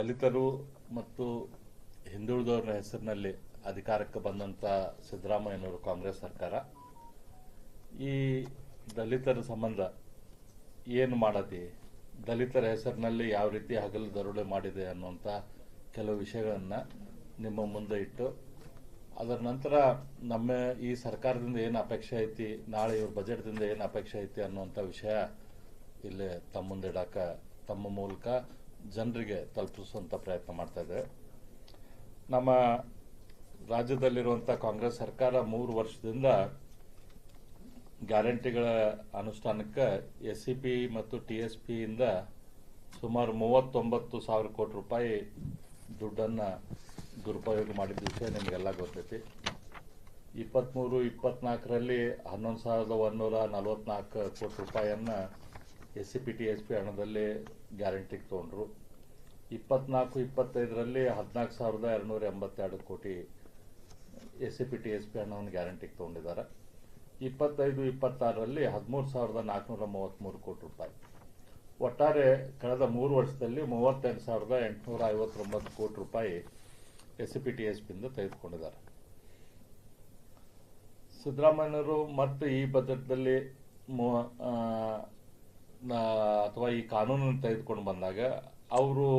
ದಲಿತರು ಮತ್ತು ಹಿಂದುಳಿದವರ ಹೆಸರಿನಲ್ಲಿ ಅಧಿಕಾರಕ್ಕೆ ಬಂದಂಥ ಸಿದ್ದರಾಮಯ್ಯನವರು ಕಾಂಗ್ರೆಸ್ ಸರ್ಕಾರ ಈ ದಲಿತರ ಸಂಬಂಧ ಏನು ಮಾಡತಿ, ದಲಿತರ ಹೆಸರಿನಲ್ಲಿ ಯಾವ ರೀತಿ ಹಗಲು ದರೋಡೆ ಮಾಡಿದೆ ಅನ್ನುವಂಥ ಕೆಲವು ವಿಷಯಗಳನ್ನು ನಿಮ್ಮ ಮುಂದೆ ಇಟ್ಟು ಅದರ ನಂತರ ನಮ್ಮ ಈ ಸರ್ಕಾರದಿಂದ ಏನು ಅಪೇಕ್ಷೆ ಐತಿ, ನಾಳೆ ಇವ್ರ ಬಜೆಟ್ದಿಂದ ಏನು ಅಪೇಕ್ಷೆ ಐತಿ ಅನ್ನುವಂಥ ವಿಷಯ ಇಲ್ಲಿ ತಮ್ಮ ಮುಂದೆ ಇಡಕ್ಕೆ ತಮ್ಮ ಮೂಲಕ ಜನರಿಗೆ ತಲುಪಿಸುವಂಥ ಪ್ರಯತ್ನ ಮಾಡ್ತಾ ಇದೆ. ನಮ್ಮ ರಾಜ್ಯದಲ್ಲಿರುವಂಥ ಕಾಂಗ್ರೆಸ್ ಸರ್ಕಾರ 3 ವರ್ಷದಿಂದ ಗ್ಯಾರಂಟಿಗಳ ಅನುಷ್ಠಾನಕ್ಕೆ SCP ಮತ್ತು TSP ಇಂದ ಸುಮಾರು 39,000 ಕೋಟಿ ರೂಪಾಯಿ ದುಡ್ಡನ್ನು ದುರುಪಯೋಗ ಮಾಡಿದ ವಿಷಯ ನಿಮಗೆಲ್ಲ ಗೊತ್ತೈತಿ. 23-24ರಲ್ಲಿ 11,144 ಕೋಟಿ ರೂಪಾಯಿಯನ್ನು SCP TSP ಹಣದಲ್ಲಿ ಗ್ಯಾರಂಟಿಗೆ ತೊಗೊಂಡ್ರು. 24-25ರಲ್ಲಿ 14,282 ಕೋಟಿ SCP TSP ಹಣವನ್ನು ಗ್ಯಾರಂಟಿಗೆ ತೊಗೊಂಡಿದ್ದಾರೆ. 25-26ರಲ್ಲಿ 13,433 ಕೋಟಿ ರೂಪಾಯಿ. ಒಟ್ಟಾರೆ ಕಳೆದ 3 ವರ್ಷದಲ್ಲಿ 38,859 ಕೋಟಿ ರೂಪಾಯಿ SCP TSP ಇಂದ ತೆಗೆದುಕೊಂಡಿದ್ದಾರೆ. ಸಿದ್ದರಾಮಯ್ಯನವರು ಮತ್ತೆ ಈ ಬಜೆಟ್ದಲ್ಲಿ ಅಥವಾ ಈ ಕಾನೂನನ್ನು ತೆಗೆದುಕೊಂಡು ಬಂದಾಗ ಅವರು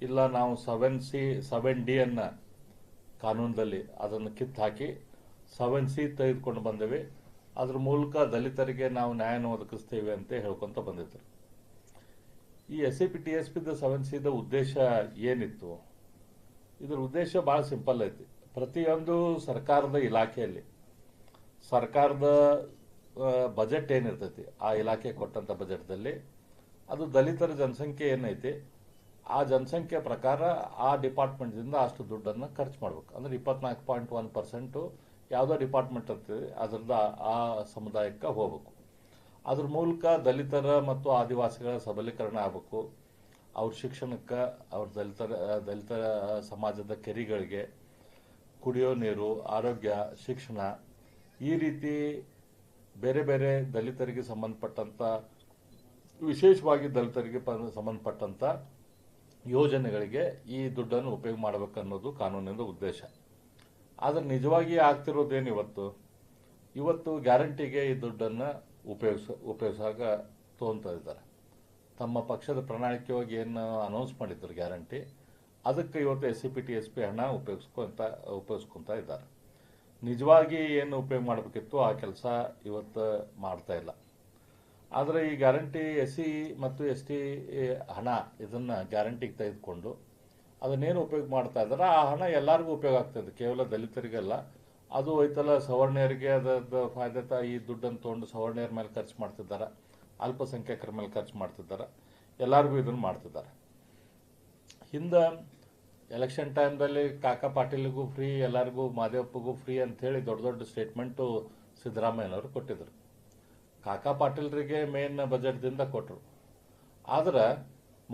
ಇಲ್ಲ ನಾವು 7D ಅನ್ನು ಕಾನೂನದಲ್ಲಿ ಅದನ್ನು ಕಿತ್ತು ಹಾಕಿ 7C ತೆಗೆದುಕೊಂಡು ಬಂದೇವೆ, ಅದ್ರ ಮೂಲಕ ದಲಿತರಿಗೆ ನಾವು ನ್ಯಾಯನ ಒದಗಿಸ್ತೇವೆ ಅಂತ ಹೇಳ್ಕೊಂತ ಬಂದಿದ್ರು. ಈ SCP TSP 7C ಉದ್ದೇಶ ಏನಿತ್ತು? ಇದರ ಉದ್ದೇಶ ಭಾಳ ಸಿಂಪಲ್ ಐತಿ. ಪ್ರತಿಯೊಂದು ಸರ್ಕಾರದ ಇಲಾಖೆಯಲ್ಲಿ ಸರ್ಕಾರದ ಬಜೆಟ್ ಏನಿರ್ತೈತಿ, ಆ ಇಲಾಖೆ ಕೊಟ್ಟಂಥ ಬಜೆಟ್ದಲ್ಲಿ ಅದು ದಲಿತರ ಜನಸಂಖ್ಯೆ ಏನೈತಿ ಆ ಜನಸಂಖ್ಯೆ ಪ್ರಕಾರ ಆ ಡಿಪಾರ್ಟ್ಮೆಂಟ್ದಿಂದ ಅಷ್ಟು ದುಡ್ಡನ್ನು ಖರ್ಚು ಮಾಡ್ಬೇಕು. ಅಂದರೆ 24.1% ಯಾವುದೋ ಡಿಪಾರ್ಟ್ಮೆಂಟ್ ಇರ್ತದೆ ಅದರದ್ದು ಆ ಸಮುದಾಯಕ್ಕೆ ಹೋಗ್ಬೇಕು. ಅದ್ರ ಮೂಲಕ ದಲಿತರ ಮತ್ತು ಆದಿವಾಸಿಗಳ ಸಬಲೀಕರಣ ಆಗಬೇಕು. ಅವ್ರ ಶಿಕ್ಷಣಕ್ಕೆ, ಅವ್ರ ದಲಿತರ ಸಮಾಜದ ಕೆರೆಗಳಿಗೆ ಕುಡಿಯೋ ನೀರು, ಆರೋಗ್ಯ, ಶಿಕ್ಷಣ, ಈ ರೀತಿ ಬೇರೆ ಬೇರೆ ದಲಿತರಿಗೆ ಸಂಬಂಧಪಟ್ಟಂಥ, ವಿಶೇಷವಾಗಿ ದಲಿತರಿಗೆ ಸಂಬಂಧಪಟ್ಟಂಥ ಯೋಜನೆಗಳಿಗೆ ಈ ದುಡ್ಡನ್ನು ಉಪಯೋಗ ಮಾಡಬೇಕನ್ನೋದು ಕಾನೂನಿನ ಉದ್ದೇಶ. ಆದರೆ ನಿಜವಾಗಿ ಆಗ್ತಿರೋದೇನು ಇವತ್ತು ಗ್ಯಾರಂಟಿಗೆ ಈ ದುಡ್ಡನ್ನು ಉಪಯೋಗಿಸಾಗ ತೊಗೊತಾ ಇದ್ದಾರೆ. ತಮ್ಮ ಪಕ್ಷದ ಪ್ರಣಾಳಿಕೆಯಾಗಿ ಏನು ಅನೌನ್ಸ್ ಮಾಡಿದ್ರು ಗ್ಯಾರಂಟಿ, ಅದಕ್ಕೆ ಇವತ್ತು SCP TSP ಹಣ ಉಪಯೋಗಿಸ್ಕೊತಾ ಇದ್ದಾರೆ. ನಿಜವಾಗಿ ಏನು ಉಪಯೋಗ ಮಾಡಬೇಕಿತ್ತು ಆ ಕೆಲಸ ಇವತ್ತು ಮಾಡ್ತಾ ಇಲ್ಲ. ಆದರೆ ಈ ಗ್ಯಾರಂಟಿ SC ಮತ್ತು ST ಹಣ ಇದನ್ನು ಗ್ಯಾರಂಟಿಗೆ ತೆಗೆದುಕೊಂಡು ಅದನ್ನೇನು ಉಪಯೋಗ ಮಾಡ್ತಾ ಇದ್ದಾರೆ ಆ ಹಣ ಎಲ್ಲರಿಗೂ ಉಪಯೋಗ ಆಗ್ತದೆ, ಕೇವಲ ದಲಿತರಿಗೆಲ್ಲ. ಅದು ಹೋಯ್ತಲ್ಲ ಸವರ್ಣೀಯರಿಗೆ ಅದರ ಫಾಯ್ದತ ಈ ದುಡ್ಡನ್ನು ತೊಗೊಂಡು ಸವರ್ಣೀಯರ ಮೇಲೆ ಖರ್ಚು ಮಾಡ್ತಿದ್ದಾರೆ, ಅಲ್ಪಸಂಖ್ಯಾತರ ಮೇಲೆ ಖರ್ಚು ಮಾಡ್ತಿದ್ದಾರೆ, ಎಲ್ಲರಿಗೂ ಇದನ್ನು ಮಾಡ್ತಿದ್ದಾರೆ. ಹಿಂದೆ ಎಲೆಕ್ಷನ್ ಟೈಮ್ದಲ್ಲಿ ಕಾಕಾ ಪಾಟೀಲ್ಗೂ ಫ್ರೀ, ಎಲ್ಲರಿಗೂ ಮಾದೇವಪ್ಪಗೂ ಫ್ರೀ ಅಂಥೇಳಿ ದೊಡ್ಡ ದೊಡ್ಡ ಸ್ಟೇಟ್ಮೆಂಟು ಸಿದ್ದರಾಮಯ್ಯನವರು ಕೊಟ್ಟಿದ್ರು. ಕಾಕಾ ಪಾಟೀಲ್ರಿಗೆ ಮೇನ್ ಬಜೆಟ್ದಿಂದ ಕೊಟ್ಟರು. ಆದ್ರೆ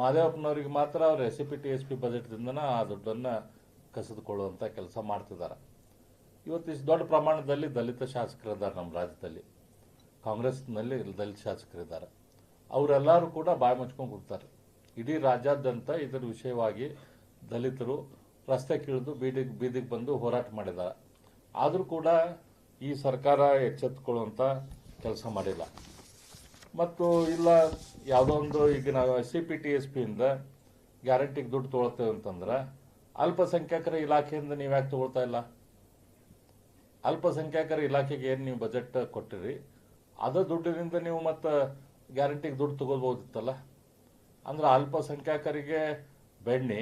ಮಾದೇವಪ್ಪನವ್ರಿಗೆ ಮಾತ್ರ ಅವ್ರು SCP TSP ಬಜೆಟ್ದಿಂದನ ಆ ದುಡ್ಡನ್ನು ಕಸಿದುಕೊಳ್ಳುವಂಥ ಕೆಲಸ ಮಾಡ್ತಿದ್ದಾರೆ. ಇವತ್ತು ಇಷ್ಟು ದೊಡ್ಡ ಪ್ರಮಾಣದಲ್ಲಿ ದಲಿತ ಶಾಸಕರಿದ್ದಾರೆ ನಮ್ಮ ರಾಜ್ಯದಲ್ಲಿ, ಕಾಂಗ್ರೆಸ್ನಲ್ಲಿ ದಲಿತ ಶಾಸಕರಿದ್ದಾರೆ. ಅವರೆಲ್ಲರೂ ಕೂಡ ಬಾಯಿ ಮುಚ್ಕೊಂಡು ಕೂಗ್ತಾರೆ. ಇಡೀ ರಾಜ್ಯಾದ್ಯಂತ ಇದರ ವಿಷಯವಾಗಿ ದಲಿತರು ರಸ್ತೆಗಿಳಿದು ಬೀದಿಗೆ ಬಂದು ಹೋರಾಟ ಮಾಡಿದ್ದಾರೆ. ಆದರೂ ಕೂಡ ಈ ಸರ್ಕಾರ ಎಚ್ಚೆತ್ತುಕೊಳ್ಳುವಂಥ ಕೆಲಸ ಮಾಡಿಲ್ಲ. ಮತ್ತು ಇಲ್ಲ ಯಾವುದೋ ಒಂದು ಈಗ ನಾವು SCP TSP ಇಂದ ಗ್ಯಾರಂಟಿಗೆ ದುಡ್ಡು ತೊಗೊಳ್ತೇವೆ ಅಂತಂದ್ರೆ ಅಲ್ಪಸಂಖ್ಯಾತರ ಇಲಾಖೆಯಿಂದ ನೀವು ಯಾಕೆ ತೊಗೊಳ್ತಾ ಇಲ್ಲ? ಅಲ್ಪಸಂಖ್ಯಾತರ ಇಲಾಖೆಗೆ ಏನು ನೀವು ಬಜೆಟ್ ಕೊಟ್ಟಿರಿ ಅದ ದುಡ್ಡಿನಿಂದ ನೀವು ಮತ್ತು ಗ್ಯಾರಂಟಿಗೆ ದುಡ್ಡು ತಗೋಬೋದಿತ್ತಲ್ಲ. ಅಂದ್ರೆ ಅಲ್ಪಸಂಖ್ಯಾತರಿಗೆ ಬೆಣ್ಣೆ,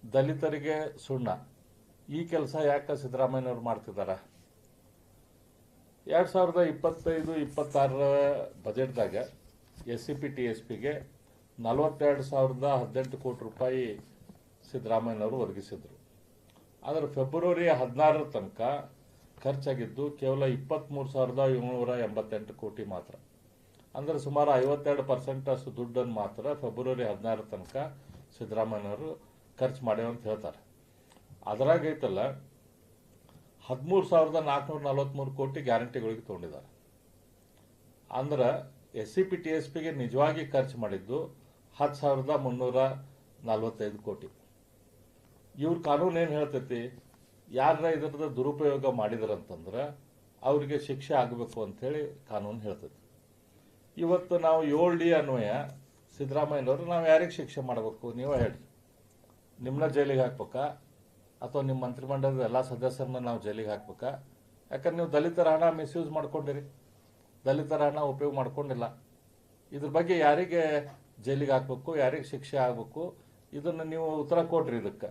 ದಲಿತರಿಗೆ ಸುಣ್ಣ, ಈ ಕೆಲಸ ಯಾಕೆ ಸಿದ್ದರಾಮಯ್ಯನವರು ಮಾಡ್ತಿದ್ದಾರೆ? 2025-26 ಬಜೆಟ್ದಾಗ SCP TSPಗೆ 42,018 ಕೋಟಿ ರೂಪಾಯಿ ಸಿದ್ದರಾಮಯ್ಯನವರು ಒದಗಿಸಿದ್ರು. ಆದರೆ ಫೆಬ್ರವರಿ 16 ತನಕ ಖರ್ಚಾಗಿದ್ದು ಕೇವಲ 23,788 ಕೋಟಿ ಮಾತ್ರ. ಅಂದರೆ ಸುಮಾರು 52% ಅಷ್ಟು ದುಡ್ಡನ್ನು ಮಾತ್ರ ಫೆಬ್ರವರಿ 16 ತನಕ ಸಿದ್ದರಾಮಯ್ಯನವರು ಖರ್ಚು ಮಾಡ್ಯಾವ ಅಂತ ಹೇಳ್ತಾರೆ. ಅದರಾಗೈತಲ್ಲ 13,443 ಕೋಟಿ ಗ್ಯಾರಂಟಿಗಳಿಗೆ ತೊಗೊಂಡಿದ್ದಾರೆ. ಅಂದ್ರೆ SCP TSPಗೆ ನಿಜವಾಗಿ ಖರ್ಚು ಮಾಡಿದ್ದು 10,345 ಕೋಟಿ. ಇವ್ರ ಕಾನೂನು ಏನು ಹೇಳ್ತೈತಿ, ಯಾರ ಇದರದ ದುರುಪಯೋಗ ಮಾಡಿದ್ರಂತಂದ್ರೆ ಅವರಿಗೆ ಶಿಕ್ಷೆ ಆಗಬೇಕು ಅಂಥೇಳಿ ಕಾನೂನು ಹೇಳ್ತೈತಿ. ಇವತ್ತು ನಾವು 7D ಅನ್ವಯ ಸಿದ್ದರಾಮಯ್ಯನವರು ನಾವು ಯಾರಿಗೆ ಶಿಕ್ಷೆ ಮಾಡಬೇಕು ನೀವು ಹೇಳಿ? ನಿಮ್ಮನ್ನ ಜೈಲಿಗೆ ಹಾಕ್ಬೇಕಾ ಅಥವಾ ನಿಮ್ಮ ಮಂತ್ರಿಮಂಡಲದ ಎಲ್ಲ ಸದಸ್ಯರನ್ನ ನಾವು ಜೈಲಿಗೆ ಹಾಕ್ಬೇಕಾ? ಯಾಕಂದ್ರೆ ನೀವು ದಲಿತರ ಹಣ ಮಿಸ್ಯೂಸ್ ಮಾಡ್ಕೊಂಡಿರಿ, ದಲಿತರ ಹಣ ಉಪಯೋಗ ಮಾಡ್ಕೊಂಡಿಲ್ಲ. ಇದ್ರ ಬಗ್ಗೆ ಯಾರಿಗೆ ಜೈಲಿಗೆ ಹಾಕ್ಬೇಕು, ಯಾರಿಗೆ ಶಿಕ್ಷೆ ಆಗಬೇಕು, ಇದನ್ನು ನೀವು ಉತ್ತರ ಕೊಡ್ರಿ. ಇದಕ್ಕೆ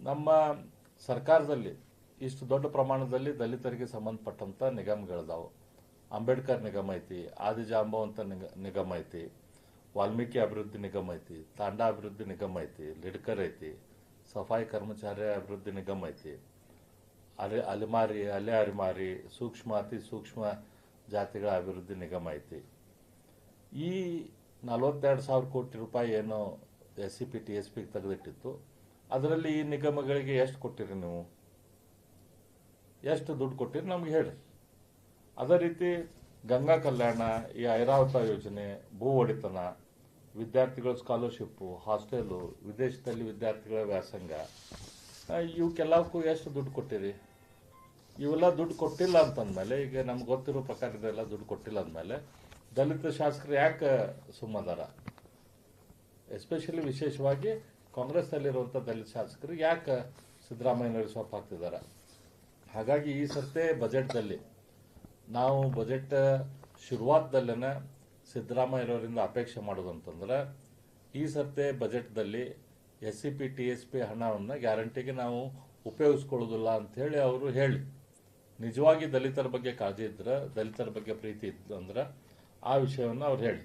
ನಮ್ಮ ಸರ್ಕಾರದಲ್ಲಿ ಇಷ್ಟು ದೊಡ್ಡ ಪ್ರಮಾಣದಲ್ಲಿ ದಲಿತರಿಗೆ ಸಂಬಂಧಪಟ್ಟಂಥ ನಿಗಮಗಳಿದಾವೆ. ಅಂಬೇಡ್ಕರ್ ನಿಗಮ ಐತಿ, ಆದಿಜಾಂಬವಂತ ನಿಗಮ ಐತಿ, ವಾಲ್ಮೀಕಿ ಅಭಿವೃದ್ಧಿ ನಿಗಮ ಐತಿ, ತಾಂಡಾ ಅಭಿವೃದ್ಧಿ ನಿಗಮ ಐತಿ, ಲಿಡ್ಕರ್ ಐತಿ, ಸಫಾಯಿ ಕರ್ಮಚಾರಿ ಅಭಿವೃದ್ಧಿ ನಿಗಮ ಐತಿ, ಅಲೆಮಾರಿ ಸೂಕ್ಷ್ಮ ಅತಿ ಸೂಕ್ಷ್ಮ ಜಾತಿಗಳ ಅಭಿವೃದ್ಧಿ ನಿಗಮ ಐತಿ. ಈ 42,000 ಕೋಟಿ ರೂಪಾಯಿ ಏನು SCP TSP ತೆಗೆದಿಟ್ಟಿತ್ತು, ಅದರಲ್ಲಿ ಈ ನಿಗಮಗಳಿಗೆ ಎಷ್ಟು ಕೊಟ್ಟಿರಿ ನೀವು? ಎಷ್ಟು ದುಡ್ಡು ಕೊಟ್ಟಿರಿ ನಮ್ಗೆ ಹೇಳಿ. ಅದೇ ರೀತಿ ಗಂಗಾ ಕಲ್ಯಾಣ, ಈ ಐರಾವತ ಯೋಜನೆ, ಭೂ ಒಡೆತನ, ವಿದ್ಯಾರ್ಥಿಗಳ ಸ್ಕಾಲರ್ಶಿಪ್ಪು, ಹಾಸ್ಟೆಲು, ವಿದೇಶದಲ್ಲಿ ವಿದ್ಯಾರ್ಥಿಗಳ ವ್ಯಾಸಂಗ, ಇವಕ್ಕೆಲ್ಲಕ್ಕೂ ಎಷ್ಟು ದುಡ್ಡು ಕೊಟ್ಟಿರಿ? ಇವೆಲ್ಲ ದುಡ್ಡು ಕೊಟ್ಟಿಲ್ಲ ಅಂತಂದಮೇಲೆ, ಈಗ ನಮ್ಗೆ ಗೊತ್ತಿರೋ ಪ್ರಕಾರ ಇದೆಲ್ಲ ದುಡ್ಡು ಕೊಟ್ಟಿಲ್ಲ ಅಂದಮೇಲೆ ದಲಿತ ಶಾಸಕರು ಯಾಕೆ ಸುಮ್ಮದಾರ? ಎಸ್ಪೆಷಲಿ ವಿಶೇಷವಾಗಿ ಕಾಂಗ್ರೆಸ್ನಲ್ಲಿರುವಂಥ ದಲಿತ ಶಾಸಕರು ಯಾಕೆ ಸಿದ್ದರಾಮಯ್ಯನವರು ಸೊಪ್ಪು ಹಾಕ್ತಿದ್ದಾರೆ? ಹಾಗಾಗಿ ಈ ಸರ್ತೆ ಬಜೆಟ್ದಲ್ಲಿ ನಾವು ಬಜೆಟ್ ಶುರುವಾತದಲ್ಲೇ ಸಿದ್ದರಾಮಯ್ಯನವರಿಂದ ಅಪೇಕ್ಷೆ ಮಾಡೋದಂತಂದ್ರೆ, ಈ ಸರ್ತೆ ಬಜೆಟ್ದಲ್ಲಿ SCP TSP ಹಣವನ್ನು ಗ್ಯಾರಂಟಿಗೆ ನಾವು ಉಪಯೋಗಿಸ್ಕೊಳ್ಳೋದಿಲ್ಲ ಅಂಥೇಳಿ ಅವರು ಹೇಳಿ, ನಿಜವಾಗಿ ದಲಿತರ ಬಗ್ಗೆ ಕಾಳಜಿ ಇದ್ರೆ, ದಲಿತರ ಬಗ್ಗೆ ಪ್ರೀತಿ ಇತ್ತು ಅಂದ್ರೆ ಆ ವಿಷಯವನ್ನು ಅವ್ರು ಹೇಳಿ.